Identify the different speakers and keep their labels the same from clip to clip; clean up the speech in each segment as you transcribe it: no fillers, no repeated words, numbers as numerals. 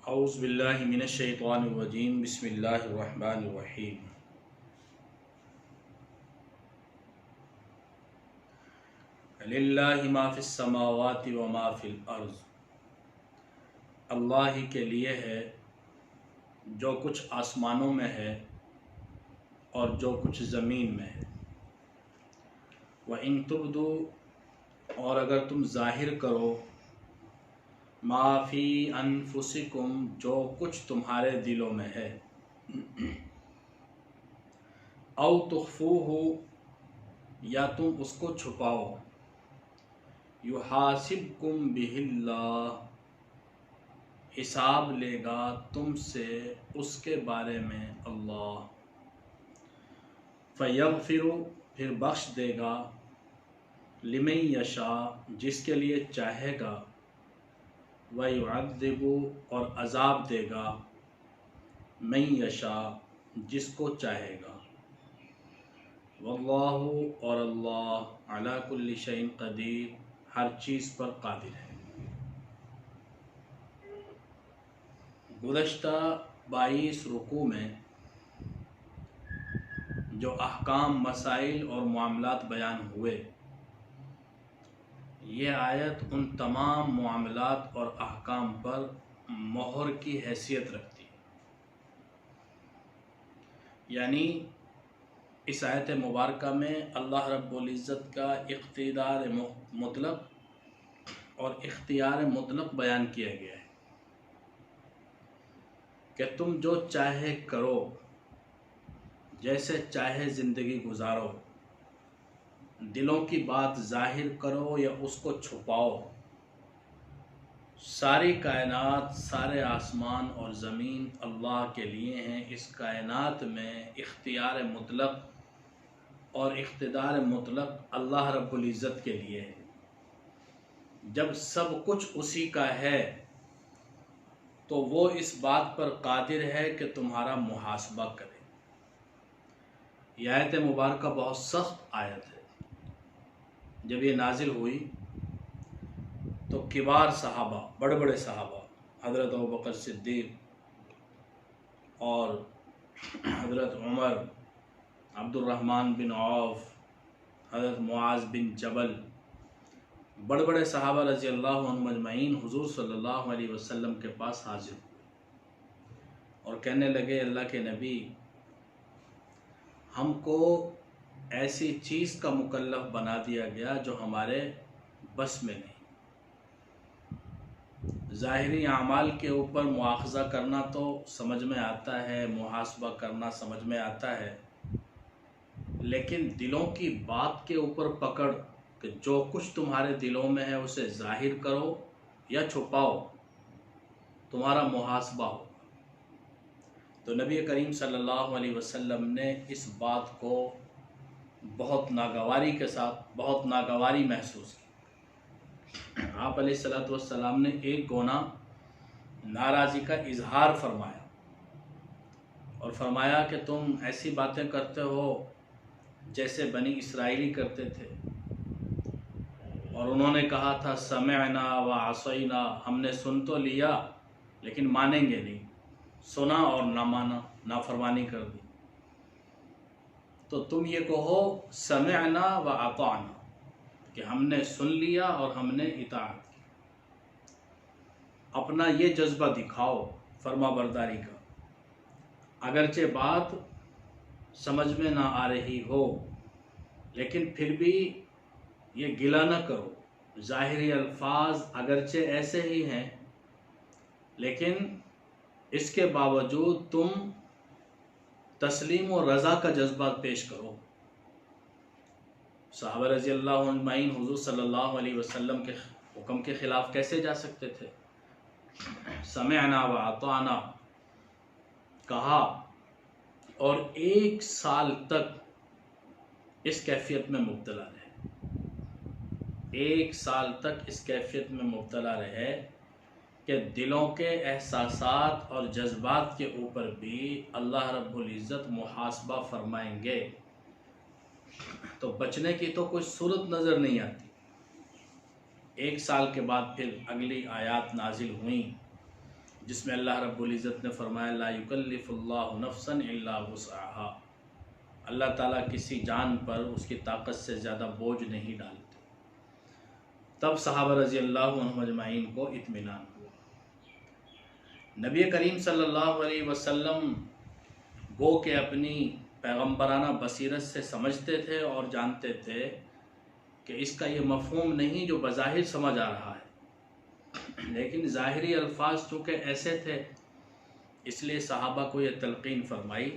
Speaker 1: اعوذ باللہ من الشیطان الرجیم بسم اللہ الرحمن الرحیم للہ ما فی السماوات و ما فی الارض، اللہ ہی کے لیے ہے جو کچھ آسمانوں میں ہے اور جو کچھ زمین میں ہے۔ وَإِن تُبْدُوا، اور اگر تم ظاہر کرو، ما فی انفسکم، جو کچھ تمہارے دلوں میں ہے، او تخفوہ، یا تم اس کو چھپاؤ، یحاسبکم بہ اللہ، حساب لے گا تم سے اس کے بارے میں اللہ، فیغفر، پھر بخش دے گا، لمن یشاء، جس کے لیے چاہے گا، ویعذب، اور عذاب دے گا، من یشاء، جس کو چاہے گا، واللہ، اور اللہ، علی کل شیء قدیر، ہر چیز پر قادر ہے۔ گزشتہ 22 رکوع میں جو احکام، مسائل اور معاملات بیان ہوئے، یہ آیت ان تمام معاملات اور احکام پر مہر کی حیثیت رکھتی ہے۔ یعنی اس آیت مبارکہ میں اللہ رب العزت کا اقتدار مطلق اور اختیار مطلق بیان کیا گیا ہے کہ تم جو چاہے کرو، جیسے چاہے زندگی گزارو، دلوں کی بات ظاہر کرو یا اس کو چھپاؤ، ساری کائنات، سارے آسمان اور زمین اللہ کے لیے ہیں۔ اس کائنات میں اختیار مطلق اور اقتدار مطلق اللہ رب العزت کے لیے ہے۔ جب سب کچھ اسی کا ہے تو وہ اس بات پر قادر ہے کہ تمہارا محاسبہ کرے۔ یہ آیت مبارکہ بہت سخت آیت ہے۔ جب یہ نازل ہوئی تو کبار صحابہ، بڑے بڑے صحابہ، حضرت ابوبکر صدیق اور حضرت عمر، عبد الرحمن بن عوف، حضرت معاذ بن جبل، بڑے بڑے صحابہ رضی اللہ عنہم اجمعین حضور صلی اللہ علیہ وسلم کے پاس حاضر ہوئے اور کہنے لگے، اللہ کے نبی، ہم کو ایسی چیز کا مکلف بنا دیا گیا جو ہمارے بس میں نہیں۔ ظاہری اعمال کے اوپر مواخذہ کرنا تو سمجھ میں آتا ہے، محاسبہ کرنا سمجھ میں آتا ہے، لیکن دلوں کی بات کے اوپر پکڑ کہ جو کچھ تمہارے دلوں میں ہے اسے ظاہر کرو یا چھپاؤ، تمہارا محاسبہ ہو۔ تو نبی کریم صلی اللہ علیہ وسلم نے اس بات کو بہت ناگواری کے ساتھ، بہت ناگواری محسوس کی۔ آپ علیہ السلام نے ایک گونا ناراضی کا اظہار فرمایا اور فرمایا کہ تم ایسی باتیں کرتے ہو جیسے بنی اسرائیلی کرتے تھے، اور انہوں نے کہا تھا سمعنا و عصینا، ہم نے سن تو لیا لیکن مانیں گے نہیں، سنا اور نہ مانا، نافرمانی کر دی۔ تو تم یہ کہو سمعنا و اطعنا، کہ ہم نے سن لیا اور ہم نے اطاعت کی۔ اپنا یہ جذبہ دکھاؤ فرما برداری کا، اگرچہ بات سمجھ میں نہ آ رہی ہو لیکن پھر بھی یہ گلہ نہ کرو۔ ظاہری الفاظ اگرچہ ایسے ہی ہیں لیکن اس کے باوجود تم تسلیم و رضا کا جذبہ پیش کرو۔ صحابہ رضی اللہ عنہ اجمعین حضور صلی اللہ علیہ وسلم کے حکم کے خلاف کیسے جا سکتے تھے؟ سمعنا و اطعنا کہا، اور 1 سال تک اس کیفیت میں مبتلا رہے۔ 1 سال تک اس کیفیت میں مبتلا رہے کہ دلوں کے احساسات اور جذبات کے اوپر بھی اللہ رب العزت محاسبہ فرمائیں گے، تو بچنے کی تو کوئی صورت نظر نہیں آتی۔ 1 سال کے بعد پھر اگلی آیات نازل ہوئیں جس میں اللہ رب العزت نے فرمایا لا یکلف اللہ نفسا الا وسعها، اللہ تعالیٰ کسی جان پر اس کی طاقت سے زیادہ بوجھ نہیں ڈالتے۔ تب صحابہ رضی اللہ عنہم اجمعین کو اطمینان ہوا۔ نبی کریم صلی اللہ علیہ وسلم گو کہ اپنی پیغمبرانہ بصیرت سے سمجھتے تھے اور جانتے تھے کہ اس کا یہ مفہوم نہیں جو بظاہر سمجھ آ رہا ہے، لیکن ظاہری الفاظ چونکہ ایسے تھے، اس لیے صحابہ کو یہ تلقین فرمائی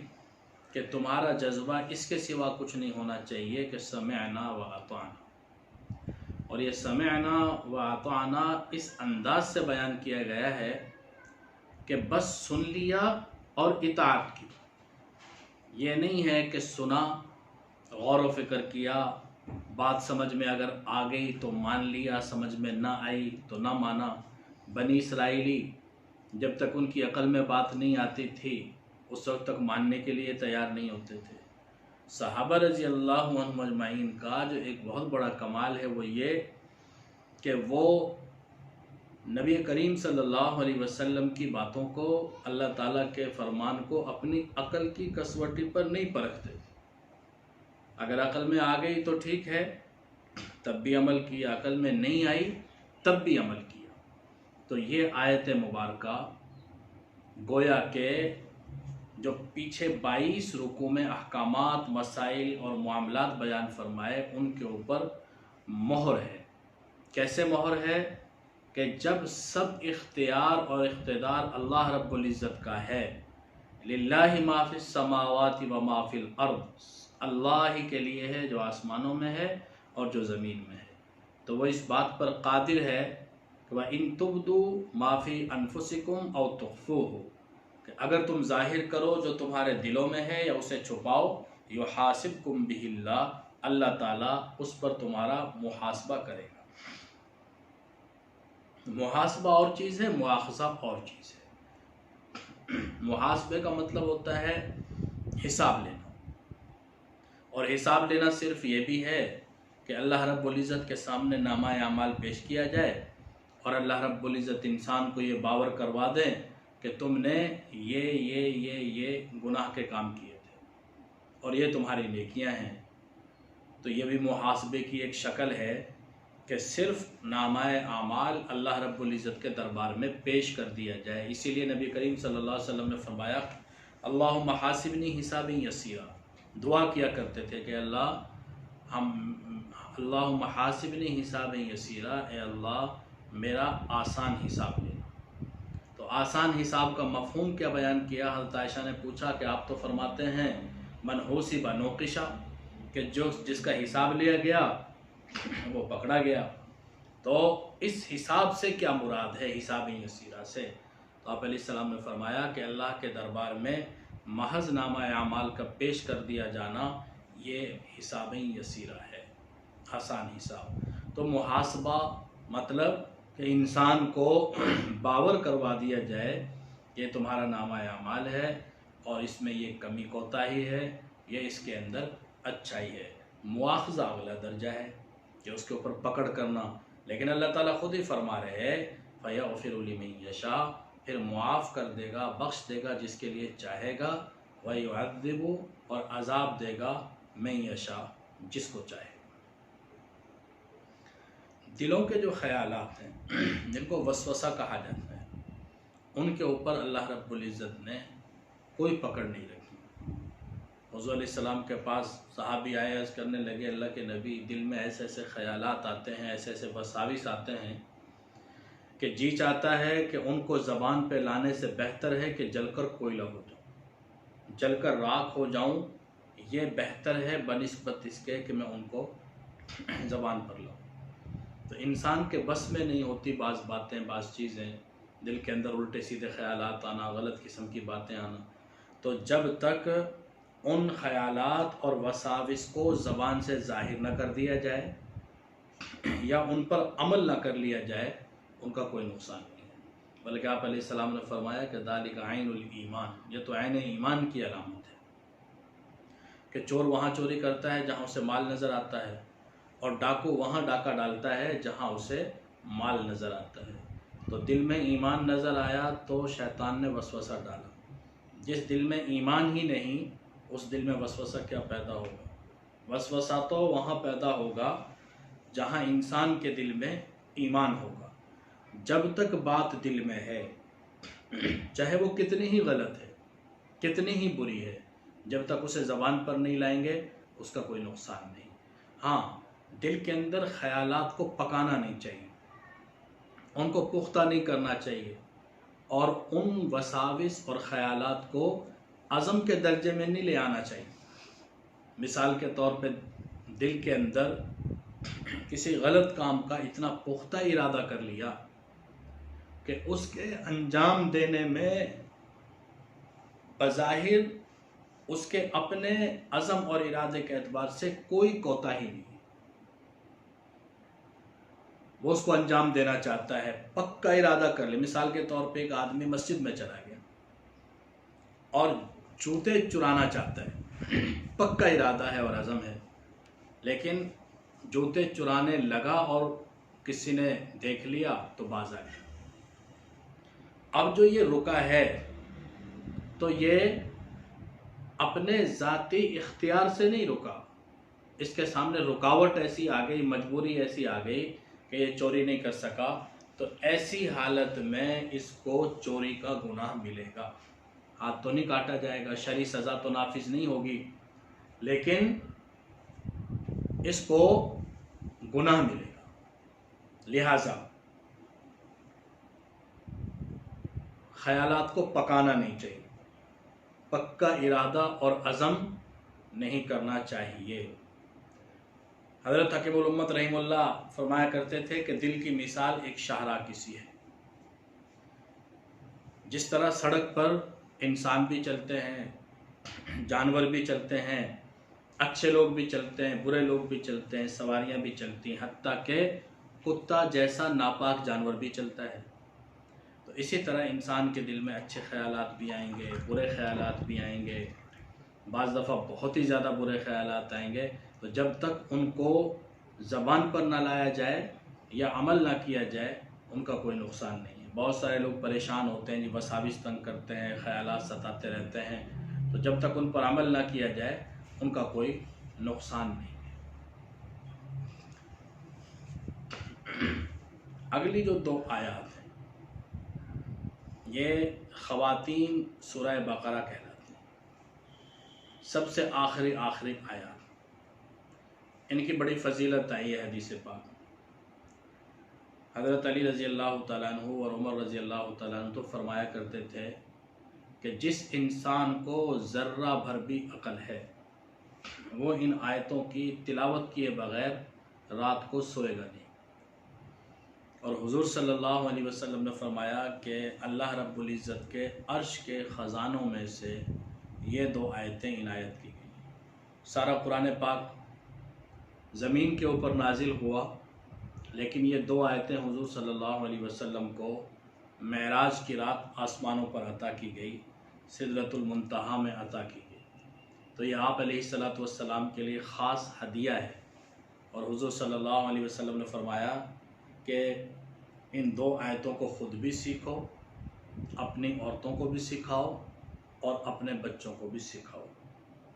Speaker 1: کہ تمہارا جذبہ اس کے سوا کچھ نہیں ہونا چاہیے کہ سمعنا و اطعنا، اور یہ سمعنا و اطعنا اس انداز سے بیان کیا گیا ہے کہ بس سن لیا اور اطاعت کی، یہ نہیں ہے کہ سنا، غور و فکر کیا، بات سمجھ میں اگر آ گئی تو مان لیا، سمجھ میں نہ آئی تو نہ مانا۔ بنی اسرائیلی جب تک ان کی عقل میں بات نہیں آتی تھی اس وقت تک ماننے کے لیے تیار نہیں ہوتے تھے۔ صحابہ رضی اللہ عنہم اجمعین کا جو ایک بہت بڑا کمال ہے وہ یہ کہ وہ نبی کریم صلی اللہ علیہ وسلم کی باتوں کو، اللہ تعالیٰ کے فرمان کو اپنی عقل کی کسوٹی پر نہیں پرکھتے تھے۔ اگر عقل میں آ گئی تو ٹھیک ہے، تب بھی عمل کیا، عقل میں نہیں آئی تب بھی عمل کیا۔ تو یہ آیت مبارکہ گویا کہ جو پیچھے 22 رکوع میں احکامات، مسائل اور معاملات بیان فرمائے ان کے اوپر مہر ہے۔ کیسے مہر ہے؟ کہ جب سب اختیار اور اقتدار اللہ رب العزت کا ہے، للہ ما فی السماوات و ما فی الارض، اللہ ہی کے لیے ہے جو آسمانوں میں ہے اور جو زمین میں ہے، تو وہ اس بات پر قادر ہے کہ وَإِن تُبْدُوا مَا فِي أَنفُسِكُمْ أَوْ تُخْفُوهُ، کہ اگر تم ظاہر کرو جو تمہارے دلوں میں ہے یا اسے چھپاؤ، يُحَاسِبْكُمْ بِهِ اللَّهُ، اللہ تعالیٰ اس پر تمہارا محاسبہ کرے گا۔ محاسبہ اور چیز ہے، مواخذہ اور چیز ہے۔ محاسبے کا مطلب ہوتا ہے حساب لینا، اور حساب لینا صرف یہ بھی ہے کہ اللہ رب العزت کے سامنے نامہ اعمال پیش کیا جائے اور اللہ رب العزت انسان کو یہ باور کروا دیں کہ تم نے یہ گناہ کے کام کیے تھے اور یہ تمہاری نیکیاں ہیں۔ تو یہ بھی محاسبے کی ایک شکل ہے کہ صرف نامہ اعمال اللہ رب العزت کے دربار میں پیش کر دیا جائے۔ اسی لیے نبی کریم صلی اللہ علیہ وسلم نے فرمایا اللہم حاسبنی حسابا یسیرا، دعا کیا کرتے تھے کہ اللہم حاسبنی حسابا یسیرا، اے اللہ میرا آسان حساب لینا۔ تو آسان حساب کا مفہوم کیا بیان کیا؟ حضرت عائشہ نے پوچھا کہ آپ تو فرماتے ہیں من حوسب نوقشا، کہ جس کا حساب لیا گیا وہ پکڑا گیا، تو اس حساب سے کیا مراد ہے حساب یسیرہ سے؟ تو آپ علیہ السلام نے فرمایا کہ اللہ کے دربار میں محض نامہ اعمال کا پیش کر دیا جانا یہ حساب یسیرہ ہے، آسان حساب۔ تو محاسبہ مطلب کہ انسان کو باور کروا دیا جائے یہ تمہارا نامہ اعمال ہے اور اس میں یہ کمی کوتاہی ہے، یہ اس کے اندر اچھائی ہے۔ مواخذہ اگلا درجہ ہے کہ اس کے اوپر پکڑ کرنا، لیکن اللہ تعالیٰ خود ہی فرما رہے ہیں فَيَغْفِرُ لِمَن يَشَاءُ، پھر معاف کر دے گا، بخش دے گا جس کے لیے چاہے گا، وَيُعَذِّبُ، اور عذاب دے گا مَن يَشَاءُ، جس کو چاہے۔ دلوں کے جو خیالات ہیں جن کو وسوسہ کہا جاتا ہے، ان کے اوپر اللہ رب العزت نے کوئی پکڑ نہیں رکھی۔ حضور علیہ السلام کے پاس صحابی آئے، عرض کرنے لگے اللہ کے نبی دل میں ایسے ایسے خیالات آتے ہیں، ایسے ایسے وساوس آتے ہیں کہ جی چاہتا ہے کہ ان کو زبان پہ لانے سے بہتر ہے کہ جل کر کوئلہ ہو جاؤں، جل کر راکھ ہو جاؤں، یہ بہتر ہے بنسبت اس کے کہ میں ان کو زبان پر لاؤں۔ تو انسان کے بس میں نہیں ہوتی بعض باتیں، بعض چیزیں، دل کے اندر الٹے سیدھے خیالات آنا، غلط قسم کی باتیں آنا۔ تو جب تک ان خیالات اور وساوس کو زبان سے ظاہر نہ کر دیا جائے یا ان پر عمل نہ کر لیا جائے ان کا کوئی نقصان نہیں ہے، بلکہ آپ علیہ السلام نے فرمایا کہ ذالک عین الایمان، یہ تو عین ایمان کی علامت ہے کہ چور وہاں چوری کرتا ہے جہاں اسے مال نظر آتا ہے، اور ڈاکو وہاں ڈاکہ ڈالتا ہے جہاں اسے مال نظر آتا ہے۔ تو دل میں ایمان نظر آیا تو شیطان نے وسوسہ ڈالا. جس دل میں ایمان ہی نہیں اس دل میں وسوسہ کیا پیدا ہوگا؟ وسوسہ تو وہاں پیدا ہوگا جہاں انسان کے دل میں ایمان ہوگا. جب تک بات دل میں ہے چاہے وہ کتنی ہی غلط ہے کتنی ہی بری ہے، جب تک اسے زبان پر نہیں لائیں گے اس کا کوئی نقصان نہیں. ہاں، دل کے اندر خیالات کو پکانا نہیں چاہیے، ان کو پختہ نہیں کرنا چاہیے، اور ان وساوس اور خیالات کو عزم کے درجے میں نہیں لے آنا چاہیے. مثال کے طور پہ دل کے اندر کسی غلط کام کا اتنا پختہ ارادہ کر لیا کہ اس کے انجام دینے میں بظاہر اس کے اپنے عزم اور ارادے کے اعتبار سے کوئی کوتاہی نہیں، وہ اس کو انجام دینا چاہتا ہے، پکا ارادہ کر لے. مثال کے طور پہ ایک آدمی مسجد میں چلا گیا اور جوتے چرانا چاہتا ہے، پکا ارادہ ہے اور عزم ہے، لیکن جوتے چرانے لگا اور کسی نے دیکھ لیا تو باز آ گیا. اب جو یہ رکا ہے تو یہ اپنے ذاتی اختیار سے نہیں رکا، اس کے سامنے رکاوٹ ایسی آ گئی، مجبوری ایسی آ گئی کہ یہ چوری نہیں کر سکا. تو ایسی حالت میں اس کو چوری کا گناہ ملے گا. ہاتھ تو نہیں کاٹا جائے گا، شرعی سزا تو نافذ نہیں ہوگی، لیکن اس کو گناہ ملے گا. لہذا خیالات کو پکانا نہیں چاہیے، پکا ارادہ اور عزم نہیں کرنا چاہیے. حضرت حکیم الامت رحمہ اللہ فرمایا کرتے تھے کہ دل کی مثال ایک شاہراہ کی سی ہے. جس طرح سڑک پر انسان بھی چلتے ہیں، جانور بھی چلتے ہیں، اچھے لوگ بھی چلتے ہیں، برے لوگ بھی چلتے ہیں، سواریاں بھی چلتی ہیں، حتیٰ کہ کتا جیسا ناپاک جانور بھی چلتا ہے. تو اسی طرح انسان کے دل میں اچھے خیالات بھی آئیں گے، برے خیالات بھی آئیں گے، بعض دفعہ بہت ہی زیادہ برے خیالات آئیں گے. تو جب تک ان کو زبان پر نہ لایا جائے یا عمل نہ کیا جائے ان کا کوئی نقصان نہیں ہے. بہت سارے لوگ پریشان ہوتے ہیں جی، وساوس تنگ کرتے ہیں، خیالات ستاتے رہتے ہیں، تو جب تک ان پر عمل نہ کیا جائے ان کا کوئی نقصان نہیں ہے. اگلی جو 2 آیات ہیں یہ خواتین سورہ بقرہ کہلاتی ہیں، سب سے آخری آیات. ان کی بڑی فضیلت آئی ہے حدیث پاک. حضرت علی رضی اللہ تعالیٰ عنہ اور عمر رضی اللہ تعالیٰ عنہ تو فرمایا کرتے تھے کہ جس انسان کو ذرہ بھر بھی عقل ہے وہ ان آیتوں کی تلاوت کیے بغیر رات کو سوئے گا نہیں. اور حضور صلی اللہ علیہ وسلم نے فرمایا کہ اللہ رب العزت کے عرش کے خزانوں میں سے یہ 2 آیتیں عنایت کی گئی. سارا قرآن پاک زمین کے اوپر نازل ہوا، لیکن یہ 2 آیتیں حضور صلی اللہ علیہ وسلم کو معراج کی رات آسمانوں پر عطا کی گئی، سدرۃ المنتہا میں عطا کی گئی. تو یہ آپ علیہ الصلوۃ والسلام کے لیے خاص ہدیہ ہے. اور حضور صلی اللہ علیہ وسلم نے فرمایا کہ ان 2 آیتوں کو خود بھی سیکھو، اپنی عورتوں کو بھی سکھاؤ اور اپنے بچوں کو بھی سکھاؤ.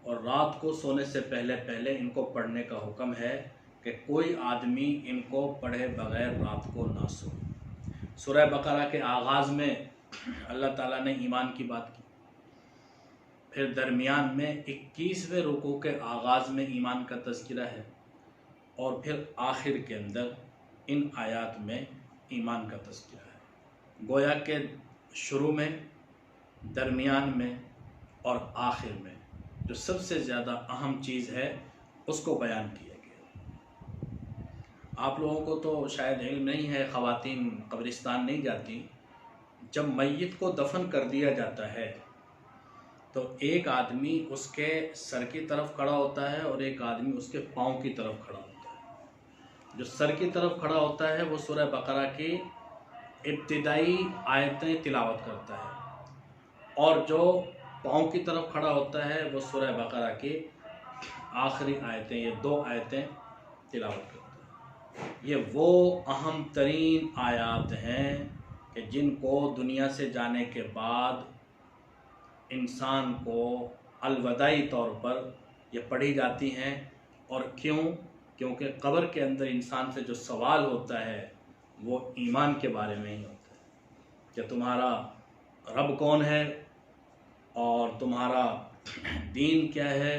Speaker 1: اور رات کو سونے سے پہلے ان کو پڑھنے کا حکم ہے کہ کوئی آدمی ان کو پڑھے بغیر رات کو نہ سو. سورہ بقرہ کے آغاز میں اللہ تعالیٰ نے ایمان کی بات کی، پھر درمیان میں 21ویں رکوع کے آغاز میں ایمان کا تذکرہ ہے، اور پھر آخر کے اندر ان آیات میں ایمان کا تذکرہ ہے. گویا کہ شروع میں، درمیان میں اور آخر میں جو سب سے زیادہ اہم چیز ہے اس کو بیان کیا گیا. آپ لوگوں کو تو شاید علم نہیں ہے، خواتین قبرستان نہیں جاتی. جب میت کو دفن کر دیا جاتا ہے تو ایک آدمی اس کے سر کی طرف کھڑا ہوتا ہے اور ایک آدمی اس کے پاؤں کی طرف کھڑا ہوتا ہے. جو سر کی طرف کھڑا ہوتا ہے وہ سورہ بقرہ کی ابتدائی آیتیں تلاوت کرتا ہے، اور جو پاؤں کی طرف کھڑا ہوتا ہے وہ سورہ بقرہ کی آخری آیتیں، یہ 2 آیتیں تلاوت کرتا ہے. یہ وہ اہم ترین آیات ہیں کہ جن کو دنیا سے جانے کے بعد انسان کو الوداعی طور پر یہ پڑھی جاتی ہیں. اور کیونکہ قبر کے اندر انسان سے جو سوال ہوتا ہے وہ ایمان کے بارے میں ہی ہوتا ہے کہ تمہارا رب کون ہے اور تمہارا دین کیا ہے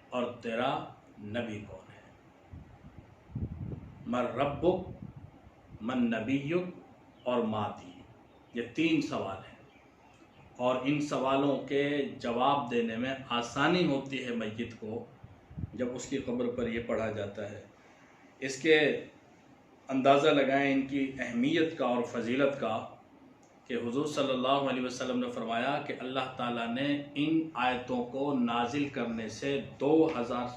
Speaker 1: اور تیرا نبی کون ہے. من ربک من نبیک اور ما دینک، یہ 3 سوال ہیں اور ان سوالوں کے جواب دینے میں آسانی ہوتی ہے میت کو جب اس کی قبر پر یہ پڑھا جاتا ہے. اس کے اندازہ لگائیں ان کی اہمیت کا اور فضیلت کا کہ حضور صلی اللہ علیہ وسلم نے فرمایا کہ اللہ تعالیٰ نے ان آیتوں کو نازل کرنے سے 2000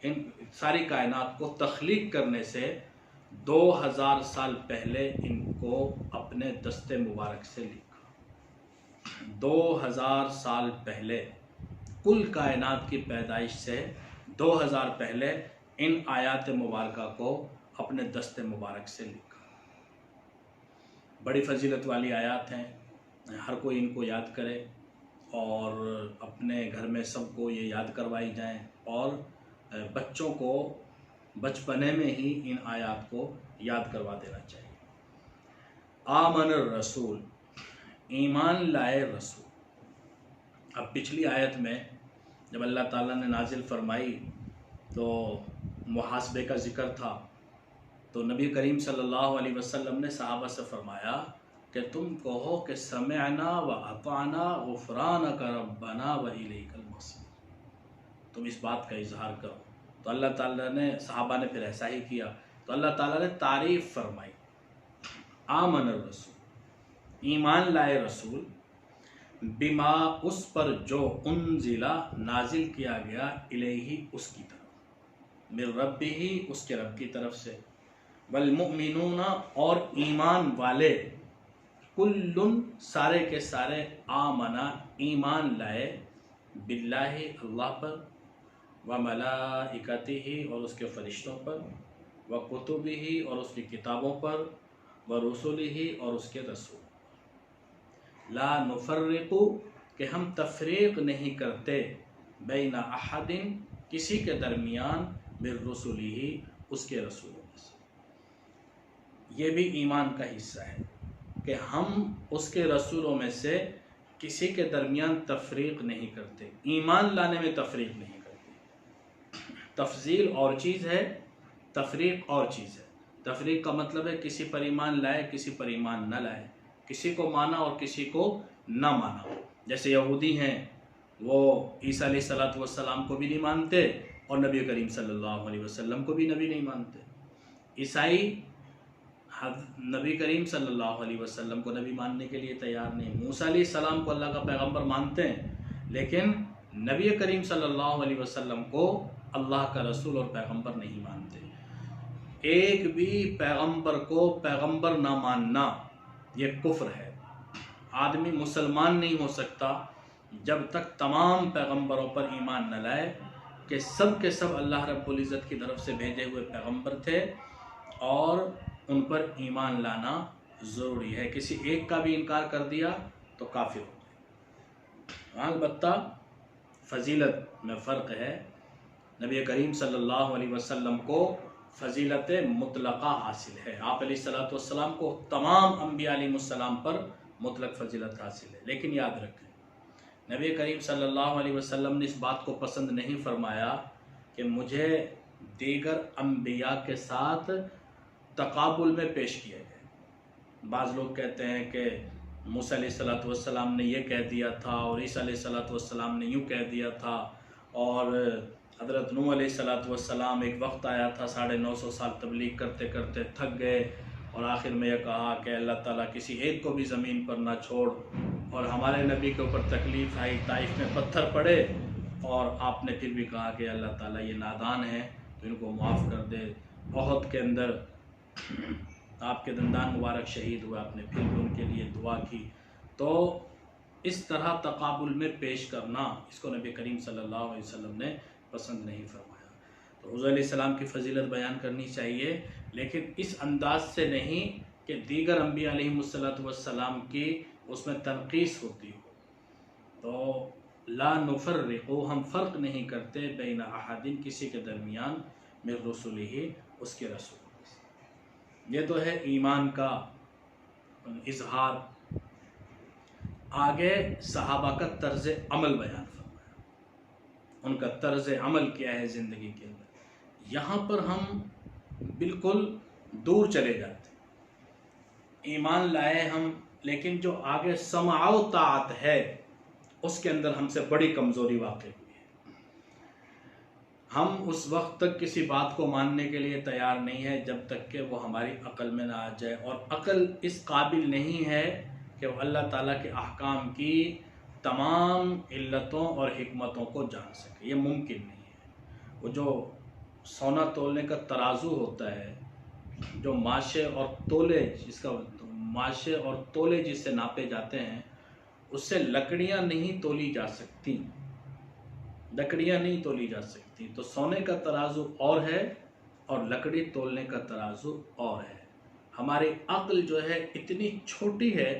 Speaker 1: ان ساری کائنات کو تخلیق کرنے سے 2000 سال پہلے ان کو اپنے دست مبارک سے لکھا. 2000 سال پہلے، کل کائنات کی پیدائش سے 2000 پہلے ان آیات مبارکہ کو اپنے دست مبارک سے لکھا. بڑی فضیلت والی آیات ہیں، ہر کوئی ان کو یاد کرے اور اپنے گھر میں سب کو یہ یاد کروائی جائیں اور بچوں کو بچپنے میں ہی ان آیات کو یاد کروا دینا چاہیے. آمن الرسول، ایمان لائے رسول. اب پچھلی آیت میں جب اللہ تعالیٰ نے نازل فرمائی تو محاسبے کا ذکر تھا، تو نبی کریم صلی اللہ علیہ وسلم نے صحابہ سے فرمایا کہ تم کہو کہ سمعنا و اطعنا غفرانک ربنا و الیک المصیر، تم اس بات کا اظہار کرو. تو اللہ تعالیٰ نے، صحابہ نے پھر ایسا ہی کیا تو اللہ تعالیٰ نے تعریف فرمائی. آمن الرسول، ایمان لائے رسول، بما اس پر جو انزلہ نازل کیا گیا، الیہ اس کی طرف، من ربہ اس کے رب کی طرف سے، والمؤمنون اور ایمان والے، کلن سارے کے سارے، آمنا ایمان لائے، باللہ اللہ پر، وملائکتہ اور اس کے فرشتوں پر، وکتبہ اور اس کی کتابوں پر، ورسلہ اور اس کے رسول. لا نفرق کہ ہم تفریق نہیں کرتے، بین احد کسی کے درمیان، من رسلہ اس کے رسولوں میں سے. یہ بھی ایمان کا حصہ ہے کہ ہم اس کے رسولوں میں سے کسی کے درمیان تفریق نہیں کرتے. ایمان لانے میں تفریق نہیں کرتے. تفضیل اور چیز ہے، تفریق اور چیز ہے. تفریق کا مطلب ہے کسی پر ایمان لائے کسی پر ایمان نہ لائے، کسی کو مانا اور کسی کو نہ مانا. جیسے یہودی ہیں، وہ عیسیٰ علیہ السلام کو بھی نہیں مانتے اور نبی کریم صلی اللہ علیہ وسلم کو بھی نبی نہیں مانتے. عیسائی نبی کریم صلی اللہ علیہ وسلم کو نبی ماننے کے لیے تیار نہیں. موسیٰ علیہ السلام کو اللہ کا پیغمبر مانتے ہیں لیکن نبی کریم صلی اللہ علیہ وسلم کو اللہ کا رسول اور پیغمبر نہیں مانتے. ایک بھی پیغمبر کو پیغمبر نہ ماننا یہ کفر ہے. آدمی مسلمان نہیں ہو سکتا جب تک تمام پیغمبروں پر ایمان نہ لائے کہ سب کے سب اللہ رب العزت کی طرف سے بھیجے ہوئے پیغمبر تھے اور ان پر ایمان لانا ضروری ہے. کسی ایک کا بھی انکار کر دیا تو کافر ہو جائے. البتہ فضیلت میں فرق ہے. نبی کریم صلی اللہ علیہ وسلم کو فضیلت مطلقہ حاصل ہے. آپ علیہ السلام کو تمام انبیاء علیہ السلام پر مطلق فضیلت حاصل ہے. لیکن یاد رکھیں نبی کریم صلی اللہ علیہ وسلم نے اس بات کو پسند نہیں فرمایا کہ مجھے دیگر انبیاء کے ساتھ تقابل میں پیش کیا جائے. بعض لوگ کہتے ہیں کہ موسیٰ علیہ السلام نے یہ کہہ دیا تھا اور عیسیٰ علیہ السلام نے یوں کہہ دیا تھا، اور حضرت نوح علیہ السلام ایک وقت آیا تھا 950 سال تبلیغ کرتے کرتے تھک گئے اور آخر میں یہ کہا کہ اللہ تعالیٰ کسی ایک کو بھی زمین پر نہ چھوڑ، اور ہمارے نبی کے اوپر تکلیف آئی، طائف میں پتھر پڑے اور آپ نے پھر بھی کہا کہ اللہ تعالیٰ یہ نادان ہیں تو ان کو معاف کر دے. احد کے اندر آپ کے دندان مبارک شہید ہوئے، آپ نے پھر بھی ان کے لیے دعا کی. تو اس طرح تقابل میں پیش کرنا اس کو نبی کریم صلی اللہ علیہ وسلم نے پسند نہیں فرمایا. تو حضور علیہ السلام کی فضیلت بیان کرنی چاہیے لیکن اس انداز سے نہیں کہ دیگر انبیاء علیہم کی اس میں تنقیص ہوتی ہو، تو لا نفرق، ہم فرق نہیں کرتے بین احد، کسی کے درمیان، من رسولہ، اس کے رسول سے۔ یہ تو ہے ایمان کا اظہار۔ آگے صحابہ کا طرز عمل بیان فرمایا، ان کا طرز عمل کیا ہے زندگی کے اندر۔ یہاں پر ہم بالکل دور چلے جاتے، ایمان لائے ہم، لیکن جو آگے سمع و طاعت ہے اس کے اندر ہم سے بڑی کمزوری واقع ہوئی ہے۔ ہم اس وقت تک کسی بات کو ماننے کے لیے تیار نہیں ہے جب تک کہ وہ ہماری عقل میں نہ آ جائے، اور عقل اس قابل نہیں ہے کہ وہ اللہ تعالیٰ کے احکام کی تمام علتوں اور حکمتوں کو جان سکے، یہ ممکن نہیں ہے۔ وہ جو سونا تولنے کا ترازو ہوتا ہے، جو ماشے اور تولے، جس سے ناپے جاتے ہیں، اس سے لکڑیاں نہیں تولی جا سکتی، تو سونے کا ترازو اور ہے اور لکڑی تولنے کا ترازو اور ہے۔ ہماری عقل جو ہے اتنی چھوٹی ہے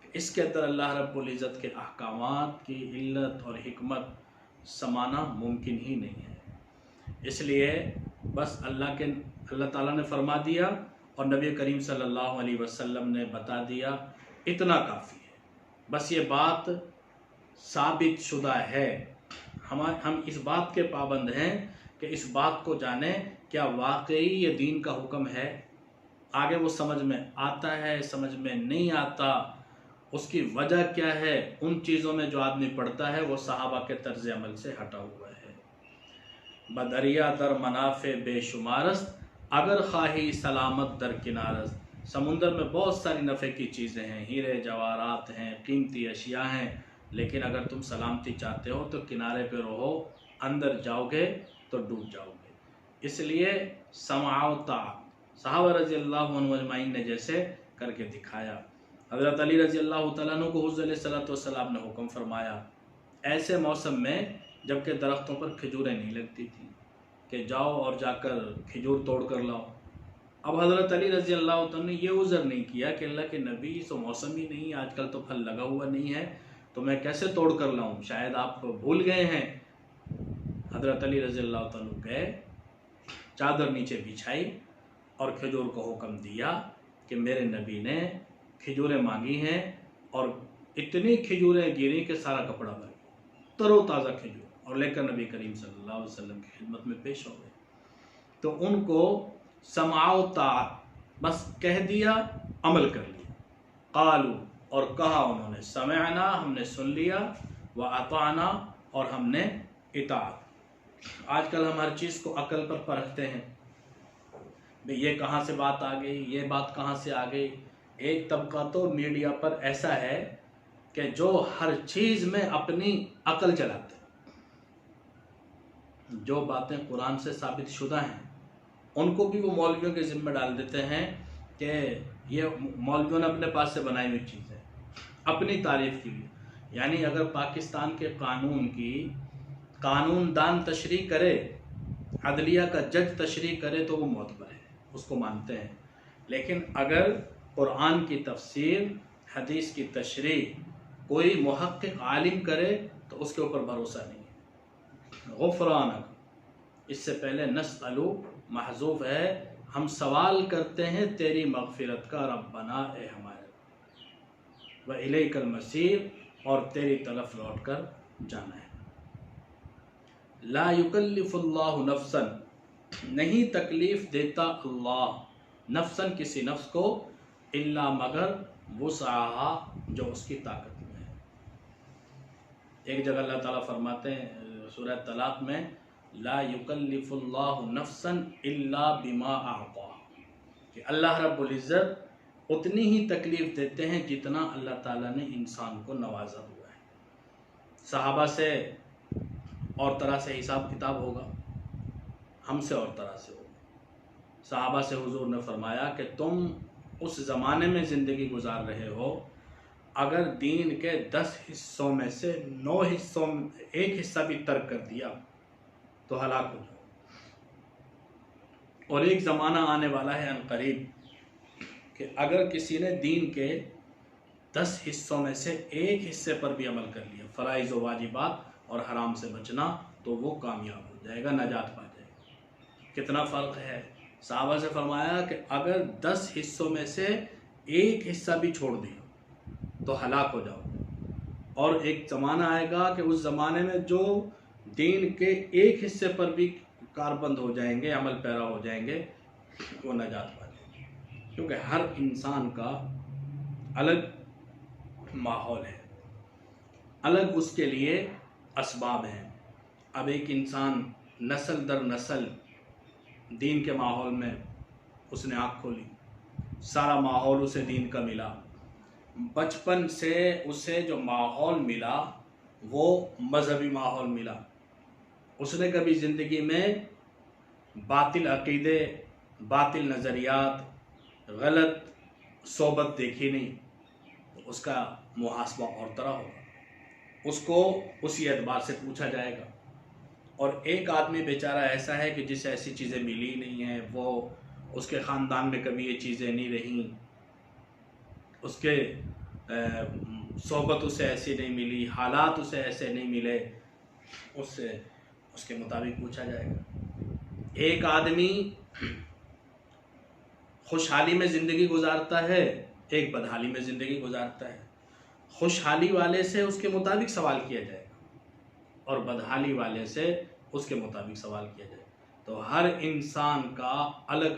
Speaker 1: کہ اس کے اندر اللہ رب العزت کے احکامات کی علت اور حکمت سمانا ممکن ہی نہیں ہے۔ اس لیے بس اللہ تعالیٰ نے فرما دیا اور نبی کریم صلی اللہ علیہ وسلم نے بتا دیا، اتنا کافی ہے، بس یہ بات ثابت شدہ ہے۔ ہم اس بات کے پابند ہیں کہ اس بات کو جانیں کیا واقعی یہ دین کا حکم ہے۔ آگے وہ سمجھ میں آتا ہے، سمجھ میں نہیں آتا، اس کی وجہ کیا ہے، ان چیزوں میں جو آدمی پڑھتا ہے وہ صحابہ کے طرز عمل سے ہٹا ہوا ہے۔ بدریا در منافع بے شمارست، اگر خواہی سلامت در کنارست۔ سمندر میں بہت ساری نفع کی چیزیں ہیں، ہیرے جواہرات ہیں، قیمتی اشیاء ہیں، لیکن اگر تم سلامتی چاہتے ہو تو کنارے پہ رہو، اندر جاؤ گے تو ڈوب جاؤ گے۔ اس لیے سمع و طاعت صحابہ رضی اللہ عنہ اجمعین نے جیسے کر کے دکھایا۔ حضرت علی رضی اللہ تعالیٰ عنہ کو حضور علیہ السلام نے حکم فرمایا ایسے موسم میں جب کہ درختوں پر کھجوریں نہیں لگتی تھیں کہ جاؤ اور جا کر کھجور توڑ کر لاؤ۔ اب حضرت علی رضی اللہ تعالیٰ نے یہ عذر نہیں کیا کہ اللہ کے نبی تو موسم ہی نہیں، آج کل تو پھل لگا ہوا نہیں ہے تو میں کیسے توڑ کر لاؤں، شاید آپ بھول گئے ہیں۔ حضرت علی رضی اللہ تعالیٰ گئے، چادر نیچے بچھائی اور کھجور کو حکم دیا کہ میرے نبی نے کھجوریں مانگی ہیں، اور اتنی کھجوریں گری کہ سارا کپڑا بھر گیا، تر و تازہ کھجور، اور لے کر نبی کریم صلی اللہ علیہ وسلم کی خدمت میں پیش ہو گئے۔ تو ان کو سمع و طاعت، بس کہہ دیا، عمل کر لیا۔ قالو، اور کہا انہوں نے، سمعنا، ہم نے سن لیا، واطعنا، اور ہم نے اطاعت۔ آج کل ہم ہر چیز کو عقل پر پرکھتے ہیں، بھئی یہ کہاں سے بات آ گئی، یہ بات کہاں سے آ گئی۔ ایک طبقہ تو میڈیا پر ایسا ہے کہ جو ہر چیز میں اپنی عقل چلاتے ہیں، جو باتیں قرآن سے ثابت شدہ ہیں ان کو بھی وہ مولویوں کے ذمہ ڈال دیتے ہیں کہ یہ مولویوں نے اپنے پاس سے بنائی ہوئی چیز ہے اپنی تعریف کے لیے۔ یعنی اگر پاکستان کے قانون کی قانون دان تشریح کرے، عدلیہ کا جج تشریح کرے تو وہ معتبر ہے، اس کو مانتے ہیں، لیکن اگر قرآن کی تفسیر، حدیث کی تشریح کوئی محقق عالم کرے تو اس کے اوپر بھروسہ نہیں ہے۔ غفرانک، اس سے پہلے نسألو محذوف ہے، ہم سوال کرتے ہیں تیری مغفرت کا ربنا، اے ہمارے وَإِلَيْكَ الْمَصِيرُ، اور تیری طرف لوٹ کر جانا ہے۔ لا یکلف اللہ نفسا، نہیں تکلیف دیتا اللہ، نفسن کسی نفس کو، الا مگر وسعها، جو اس کی طاقت میں ہے۔ ایک جگہ اللہ تعالیٰ فرماتے ہیں سورہ طلاق میں، لا یکلف اللہ نفسا الا بما اعطاها، کہ اللہ رب العزت اتنی ہی تکلیف دیتے ہیں جتنا اللہ تعالیٰ نے انسان کو نوازا ہوا ہے۔ صحابہ سے اور طرح سے حساب کتاب ہوگا، ہم سے اور طرح سے ہوگا۔ صحابہ سے حضور نے فرمایا کہ تم اس زمانے میں زندگی گزار رہے ہو، اگر دین کے 10 حصوں میں سے 9 حصوں میں ایک حصہ بھی ترک کر دیا تو ہلاک ہو جاؤ۔ اور ایک زمانہ آنے والا ہے عنقریب کہ اگر کسی نے دین کے 10 حصوں میں سے ایک حصے پر بھی عمل کر لیا، فرائض و واجبات اور حرام سے بچنا، تو وہ کامیاب ہو جائے گا، نجات پا جائے گا۔ کتنا فرق ہے؟ صحابہ سے فرمایا کہ اگر 10 حصوں میں سے ایک حصہ بھی چھوڑ دیا تو ہلاک ہو جاؤ گے، اور ایک زمانہ آئے گا کہ اس زمانے میں جو دین کے ایک حصے پر بھی کاربند ہو جائیں گے، عمل پیرا ہو جائیں گے، وہ نجات پا جائیں گے۔ کیونکہ ہر انسان کا الگ ماحول ہے، الگ اس کے لیے اسباب ہیں۔ اب ایک انسان نسل در نسل دین کے ماحول میں اس نے آنکھ کھولی، سارا ماحول اسے دین کا ملا، بچپن سے اسے جو ماحول ملا وہ مذہبی ماحول ملا، اس نے کبھی زندگی میں باطل عقیدے، باطل نظریات، غلط صحبت دیکھی نہیں، تو اس کا محاسبہ اور طرح ہوگا، اس کو اسی اعتبار سے پوچھا جائے گا۔ اور ایک آدمی بیچارہ ایسا ہے کہ جسے ایسی چیزیں ملی نہیں ہیں، وہ اس کے خاندان میں کبھی یہ چیزیں نہیں رہیں، اس کے صحبت اسے ایسی نہیں ملی، حالات اسے ایسے نہیں ملے، اس سے اس کے مطابق پوچھا جائے گا۔ ایک آدمی خوشحالی میں زندگی گزارتا ہے، ایک بدحالی میں زندگی گزارتا ہے، خوشحالی والے سے اس کے مطابق سوال کیا جائے گا اور بدحالی والے سے اس کے مطابق سوال کیا جائے گا۔ تو ہر انسان کا الگ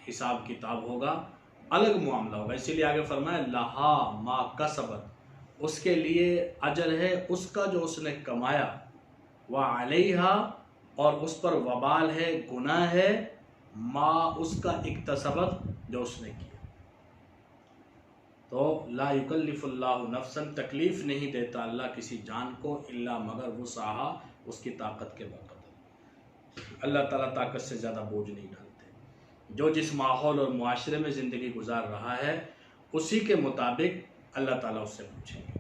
Speaker 1: حساب کتاب ہوگا، الگ معاملہ ہوگا۔ اسی لیے آگے فرمایا لہا ما کسبت، اس کے لیے اجر ہے اس کا جو اس نے کمایا، وعلیہا، اور اس پر وبال ہے، گناہ ہے، ما اس کا اکتسبت، جو اس نے کیا۔ تو لا یکلف اللہ نفسا، تکلیف نہیں دیتا اللہ کسی جان کو، الا مگر وسعہا، اس کی طاقت کے بقدر۔ اللہ تعالیٰ طاقت سے زیادہ بوجھ نہیں ڈالتے۔ جو جس ماحول اور معاشرے میں زندگی گزار رہا ہے اسی کے مطابق اللہ تعالیٰ اس سے پوچھیں گے۔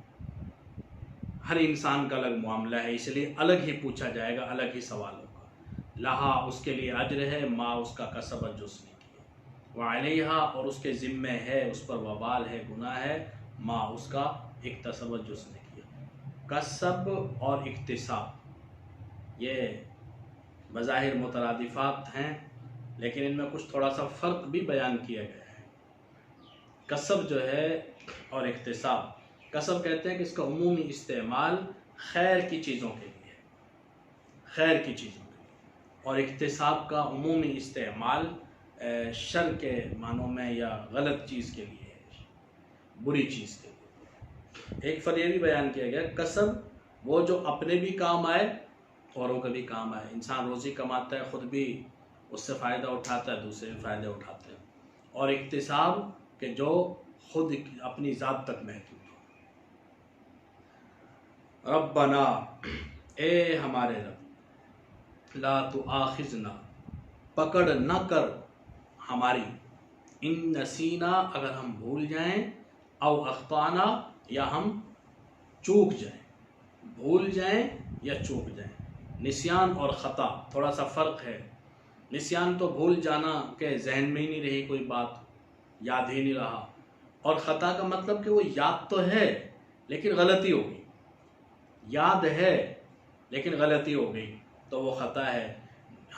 Speaker 1: ہر انسان کا الگ معاملہ ہے، اس لیے الگ ہی پوچھا جائے گا، الگ ہی سوال ہوگا۔ لہا، اس کے لیے اجر ہے، ما اس کا کسبت، جو اس نے کیا، وعلیہا، اور اس کے ذمے ہے، اس پر وبال ہے، گناہ ہے، ما اس کا اکتسبت، جو اس نے کیا۔ کسب اور اکتساب یہ بظاہر مترادفات ہیں، لیکن ان میں کچھ تھوڑا سا فرق بھی بیان کیا گیا ہے۔ کسب جو ہے اور اکتساب، کسب کہتے ہیں کہ اس کا عمومی استعمال خیر کی چیزوں کے لیے، خیر کی چیزوں کے لیے، اور اکتساب کا عمومی استعمال شر کے معنوں میں یا غلط چیز کے لیے ہے، بری چیز کے لیے۔ ایک فرق یہ بھی بیان کیا گیا، کسب وہ جو اپنے بھی کام آئے، اوروں کا بھی کام آئے، انسان روزی کماتا ہے، خود بھی اس سے فائدہ اٹھاتا ہے، دوسرے بھی فائدہ اٹھاتے ہیں، اور اکتساب کہ جو خود اپنی ذات تک محدود ہو۔ ربنا، اے ہمارے رب، لا تؤاخذنا، پکڑ نہ کر ہماری، ان نسینا، اگر ہم بھول جائیں، او اخطانا، یا ہم چوک جائیں، بھول جائیں یا چوک جائیں۔ نسیان اور خطا تھوڑا سا فرق ہے۔ نسیان تو بھول جانا کہ ذہن میں ہی نہیں رہی کوئی بات، یاد ہی نہیں رہا، اور خطا کا مطلب کہ وہ یاد تو ہے لیکن غلطی ہو گئی، یاد ہے لیکن غلطی ہو گئی، تو وہ خطا ہے۔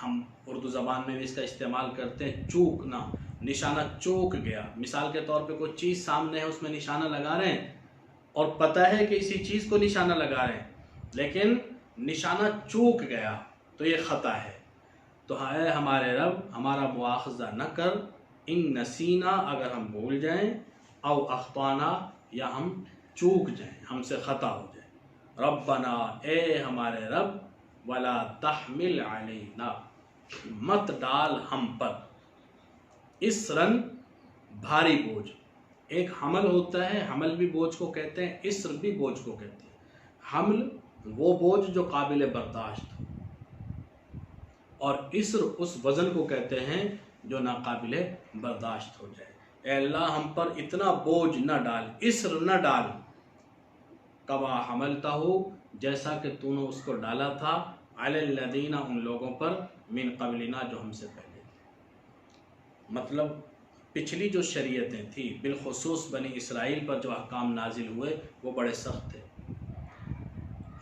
Speaker 1: ہم اردو زبان میں بھی اس کا استعمال کرتے ہیں، چوکنا، نشانہ چوک گیا۔ مثال کے طور پہ کوئی چیز سامنے ہے، اس میں نشانہ لگا رہے ہیں اور پتہ ہے کہ اسی چیز کو نشانہ لگا رہے ہیں، لیکن نشانہ چوک گیا، تو یہ خطا ہے۔ تو اے ہمارے رب، ہمارا مواخذہ نہ کر، ان نسینا، اگر ہم بھول جائیں، او اخطانا، یا ہم چوک جائیں، ہم سے خطا ہو جائے۔ ربنا، اے ہمارے رب، ولا تحمل علینا، مت ڈال ہم پر، اسرن، بھاری بوجھ۔ ایک حمل ہوتا ہے، حمل بھی بوجھ کو کہتے ہیں، اسر بھی بوجھ کو کہتے ہیں۔ حمل وہ بوجھ جو قابل برداشت ہو، اور اسر اس وزن کو کہتے ہیں جو ناقابل برداشت ہو جائے۔ اے اللہ، ہم پر اتنا بوجھ نہ ڈال، اسر نہ ڈال، کما حملتہ، جیسا کہ تو نے اس کو ڈالا تھا، علی الذین، ان لوگوں پر، من قبلنا، جو ہم سے پہلے تھے۔ مطلب پچھلی جو شریعتیں تھیں بالخصوص بنی اسرائیل پر جو احکام نازل ہوئے وہ بڑے سخت تھے۔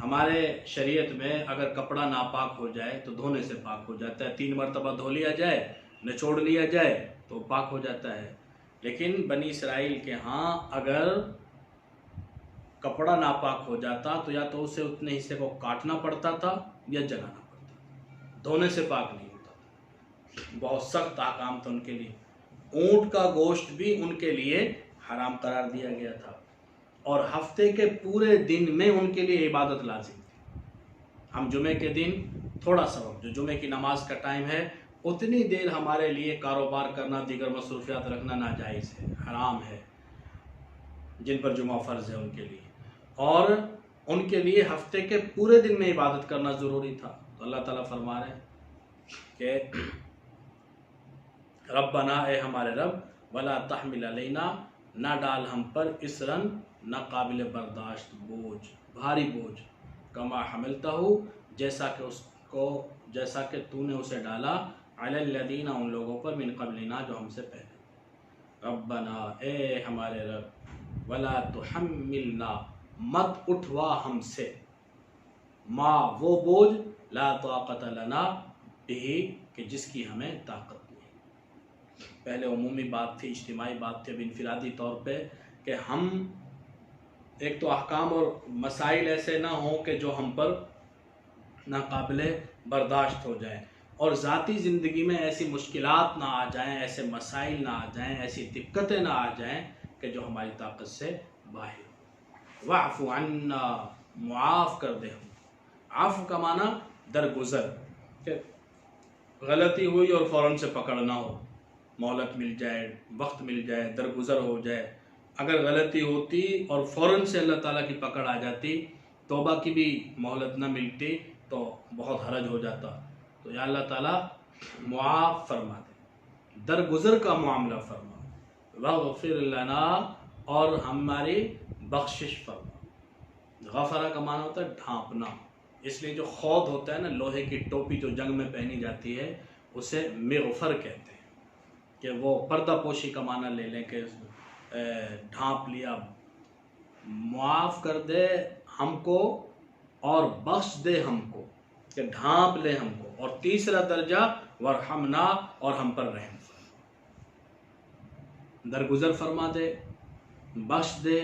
Speaker 1: ہمارے شریعت میں اگر کپڑا ناپاک ہو جائے تو دھونے سے پاک ہو جاتا ہے، 3 مرتبہ دھو لیا جائے، نچوڑ لیا جائے تو پاک ہو جاتا ہے۔ لیکن بنی اسرائیل کے ہاں اگر کپڑا ناپاک ہو جاتا تو یا تو اسے اتنے حصے کو کاٹنا پڑتا تھا یا جلانا پڑتا تھا، دھونے سے پاک نہیں ہوتا تھا۔ بہت سخت احکام تھا ان کے لیے۔ اونٹ کا گوشت بھی ان کے لیے حرام قرار دیا گیا تھا، اور ہفتے کے پورے دن میں ان کے لیے عبادت لازم تھی۔ ہم جمعے کے دن تھوڑا سا وقت جو جمعے کی نماز کا ٹائم ہے اتنی دیر ہمارے لیے کاروبار کرنا، دیگر مصروفیات رکھنا ناجائز ہے، حرام ہے، جن پر جمعہ فرض ہے ان کے لیے، اور ان کے لیے ہفتے کے پورے دن میں عبادت کرنا ضروری تھا۔ تو اللہ تعالیٰ فرما رہے ہیں کہ ربنا، اے ہمارے رب، ولا تحمل علینا، نہ ڈال ہم پر، اسرن، نہ قابل برداشت بوجھ، بھاری بوجھ، کما حملتہ، جیسا کہ تو نے اسے ڈالا، علی الذین، ان لوگوں پر، من قبلنا، جو ہم سے پہلے۔ ربنا، اے ہمارے رب، ولا تحملنا، مت اٹھوا ہم سے، ما، وہ بوجھ، لا طاقت لنا بہ، کہ جس کی ہمیں طاقت نہیں۔ پہلے عمومی بات تھی، اجتماعی بات تھی، اب انفرادی طور پہ کہ ہم ایک تو احکام اور مسائل ایسے نہ ہوں کہ جو ہم پر ناقابل برداشت ہو جائیں، اور ذاتی زندگی میں ایسی مشکلات نہ آ جائیں، ایسے مسائل نہ آ جائیں، ایسی دقتیں نہ آ جائیں کہ جو ہماری طاقت سے باہر ہو۔ واعف عنا، معاف کر دے ہم۔ عفو کا معنی درگزر، کہ غلطی ہوئی اور فوراً سے پکڑنا ہو، مہلت مل جائے، وقت مل جائے، درگزر ہو جائے۔ اگر غلطی ہوتی اور فوراً سے اللہ تعالیٰ کی پکڑ آ جاتی، توبہ کی بھی مہلت نہ ملتی تو بہت حرج ہو جاتا۔ تو یا اللہ تعالیٰ معاف فرما دے، درگزر کا معاملہ فرما، واغفر لنا، اور ہماری بخشش فرما۔ غفرہ کا معنی ہوتا ہے ڈھانپنا، اس لیے جو خود ہوتا ہے نا، لوہے کی ٹوپی جو جنگ میں پہنی جاتی ہے اسے مغفر کہتے ہیں، کہ وہ پردہ پوشی کا معنی لے لیں کہ ڈھانپ لیا۔ معاف کر دے ہم کو اور بخش دے ہم کو، کہ ڈھانپ لے ہم کو، اور تیسرا درجہ ورحمنا، اور ہم پر رحم فرما، درگزر فرما دے، بخش دے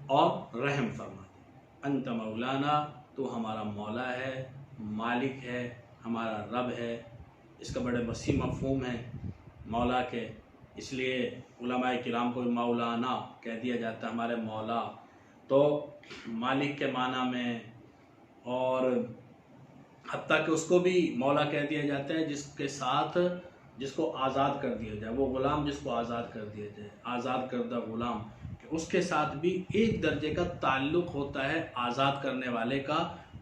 Speaker 1: اور رحم فرما دے۔ انت مولانا، تو ہمارا مولا ہے، مالک ہے، ہمارا رب ہے۔ اس کا بڑے وسیع مفہوم ہے مولا کے، اس لیے علماء کرام کو مولانا کہہ دیا جاتا ہے، ہمارے مولا۔ تو مالک کے معنی میں، اور حتیٰ کہ اس کو بھی مولا کہہ دیا جاتا ہے جس کے ساتھ، جس کو آزاد کر دیا جائے، وہ غلام جس کو آزاد کر دیا جائے، آزاد کردہ غلام، کہ اس کے ساتھ بھی ایک درجے کا تعلق ہوتا ہے آزاد کرنے والے کا۔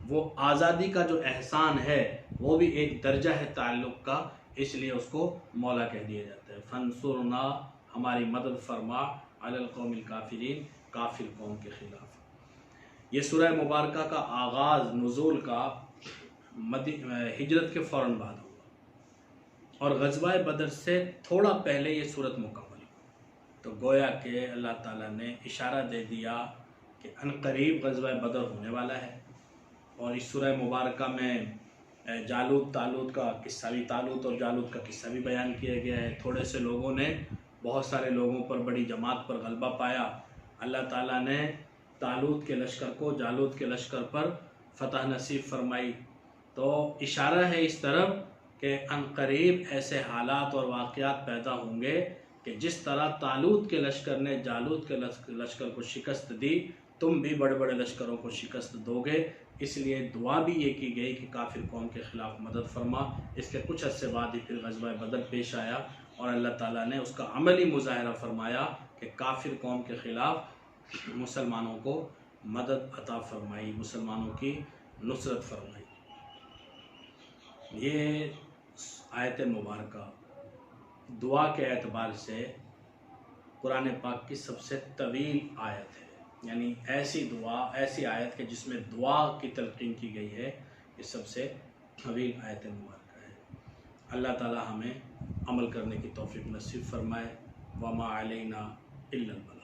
Speaker 1: وہ آزادی کا جو احسان ہے وہ بھی ایک درجہ ہے تعلق کا، اس لیے اس کو مولا کہہ دیا جاتا ہے۔ فانصرنا، ہماری مدد فرما، علی القوم الکافرین، کافر قوم کے خلاف۔ یہ سورہ مبارکہ کا آغاز نزول کا ہجرت کے فوراً بعد ہوا، اور غزوہ بدر سے تھوڑا پہلے یہ صورت مکمل ہوئی۔ تو گویا کہ اللہ تعالیٰ نے اشارہ دے دیا کہ عنقریب غزوہ بدر ہونے والا ہے، اور اس سورہ مبارکہ میں جالوت طالوت کا قصہ بھی، طالوت اور جالوت کا قصہ بھی بیان کیا گیا ہے۔ تھوڑے سے لوگوں نے بہت سارے لوگوں پر، بڑی جماعت پر غلبہ پایا۔ اللہ تعالیٰ نے طالوت کے لشکر کو جالوت کے لشکر پر فتح نصیب فرمائی۔ تو اشارہ ہے اس طرف کہ عنقریب ایسے حالات اور واقعات پیدا ہوں گے کہ جس طرح طالوت کے لشکر نے جالوت کے لشکر کو شکست دی، تم بھی بڑے بڑے لشکروں کو شکست دو گے۔ اس لیے دعا بھی یہ کی گئی کہ کافر قوم کے خلاف مدد فرما۔ اس کے کچھ عرصے بعد ہی پھر غزوہ بدر پیش آیا، اور اللہ تعالیٰ نے اس کا عملی مظاہرہ فرمایا کہ کافر قوم کے خلاف مسلمانوں کو مدد عطا فرمائی، مسلمانوں کی نصرت فرمائی۔ یہ آیت مبارکہ دعا کے اعتبار سے قرآن پاک کی سب سے طویل آیت ہے، یعنی ایسی دعا، ایسی آیت کہ جس میں دعا کی تلقین کی گئی ہے، یہ سب سے طویل آیت مبارکہ ہے۔ اللہ تعالی ہمیں عمل کرنے کی توفیق نصیب فرمائے۔ وما علینا الا البلاغ۔